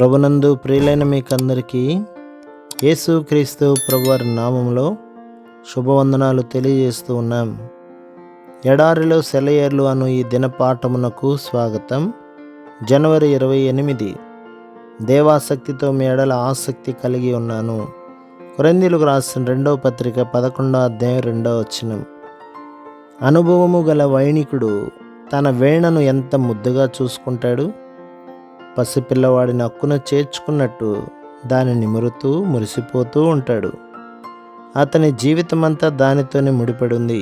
ప్రభునందు ప్రియులైన మీకందరికీ యేసుక్రీస్తు ప్రభువారి నామంలో శుభవందనాలు తెలియజేస్తూ ఉన్నాం. ఎడారిలో సెలయేర్లు అను ఈ దినపాఠమునకు స్వాగతం. జనవరి 28. దేవాసక్తితో మీ ఎడల ఆసక్తి కలిగి ఉన్నాను. కొరింథీయులకు రాసిన 2వ పత్రిక 11వ అధ్యాయం 2వ వచనం. అనుభవము గల వైణికుడు తన వీణను ఎంత ముద్దుగా చూసుకుంటాడు. పసిపిల్లవాడిని హక్కున చేర్చుకున్నట్టు దాన్ని నిమురుతూ మురిసిపోతూ ఉంటాడు. అతని జీవితమంతా దానితోనే ముడిపడి ఉంది.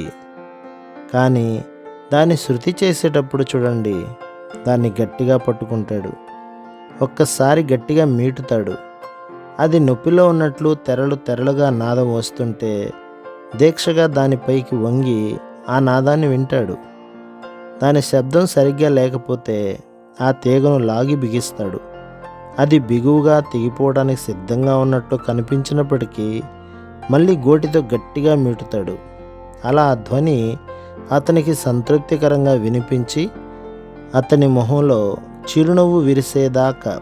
కానీ దాన్ని శృతి చేసేటప్పుడు చూడండి, దాన్ని గట్టిగా పట్టుకుంటాడు. ఒక్కసారి గట్టిగా మీటుతాడు. అది నొప్పిలో ఉన్నట్లు తెరలు తెరలుగా నాదం వస్తుంటే దీక్షగా దానిపైకి వంగి ఆ నాదాన్ని వింటాడు. దాని శబ్దం సరిగ్గా లేకపోతే ఆ తీగను లాగి బిగిస్తాడు. అది బిగువుగా తెగిపోవడానికి సిద్ధంగా ఉన్నట్టు కనిపించినప్పటికీ మళ్ళీ గోటితో గట్టిగా మీటుతాడు. అలా ఆ ధ్వని అతనికి సంతృప్తికరంగా వినిపించి అతని మొహంలో చిరునవ్వు విరిసేదాకా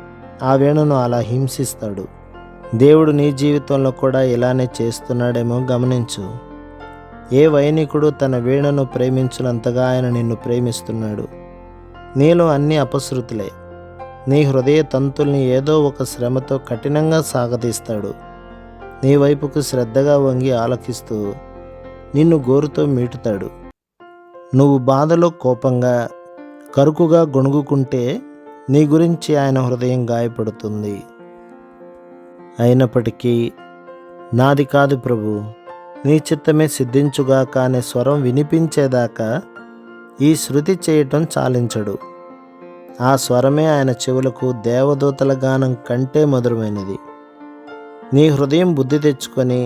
ఆ వేణును అలా హింసిస్తాడు. దేవుడు నీ జీవితంలో కూడా ఇలానే చేస్తున్నాడేమో గమనించు. ఏ వైణికుడు తన వీణను ప్రేమించినంతగా ఆయన నిన్ను ప్రేమిస్తున్నాడు. నీలో అన్ని అపశృతులే. నీ హృదయ తంతుల్ని ఏదో ఒక శ్రమతో కఠినంగా సాగదీస్తాడు. నీ వైపుకు శ్రద్ధగా వంగి ఆలకిస్తూ నిన్ను గోరుతో మీటుతాడు. నువ్వు బాధలో కోపంగా కరుకుగా గొణుగుకుంటే నీ గురించి ఆయన హృదయం గాయపడుతుంది. అయినప్పటికీ నాది కాదు ప్రభు, నీ చిత్తమే సిద్ధించుగాక అనే స్వరం వినిపించేదాకా ఈ శృతి చేయటం చాలించడు. ఆ స్వరమే ఆయన చెవులకు దేవదూతల గానం కంటే మధురమైనది. నీ హృదయం బుద్ధి తెచ్చుకొని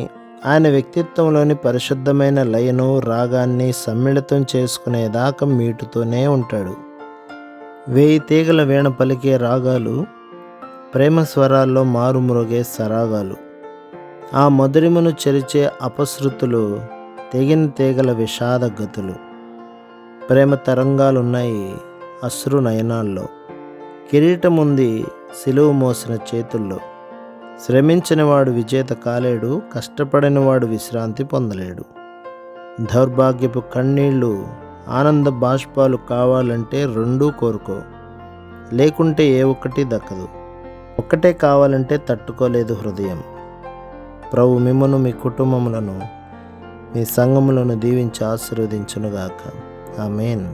ఆయన వ్యక్తిత్వంలోని పరిశుద్ధమైన లయను రాగాన్ని సమ్మిళితం చేసుకునేదాకా మీటుతూనే ఉంటాడు. 1000 తీగల వీణ పలికే రాగాలు, ప్రేమ స్వరాల్లో మారుమ్రోగే సరాగాలు, ఆ మధురిమను చెరిచే అపశృతులు, తెగిన తీగల విషాద గతులు. ప్రేమ తరంగాలున్నాయి అశ్రు నయనాల్లో. కిరీటం ఉంది సిలువ మోసిన చేతుల్లో. శ్రమించినవాడు విజేత కాలేడు, కష్టపడినవాడు విశ్రాంతి పొందలేడు. దౌర్భాగ్యపు కన్నీళ్ళు ఆనంద బాష్పాలు కావాలంటే రెండూ కోరుకో, లేకుంటే ఏ ఒక్కటి దక్కదు. ఒక్కటే కావాలంటే తట్టుకోలేదు హృదయం. ప్రభు మిమ్మును, మీ కుటుంబములను, మీ సంఘములను దీవించి ఆశీర్వదించునుగాక. ఆమేన్.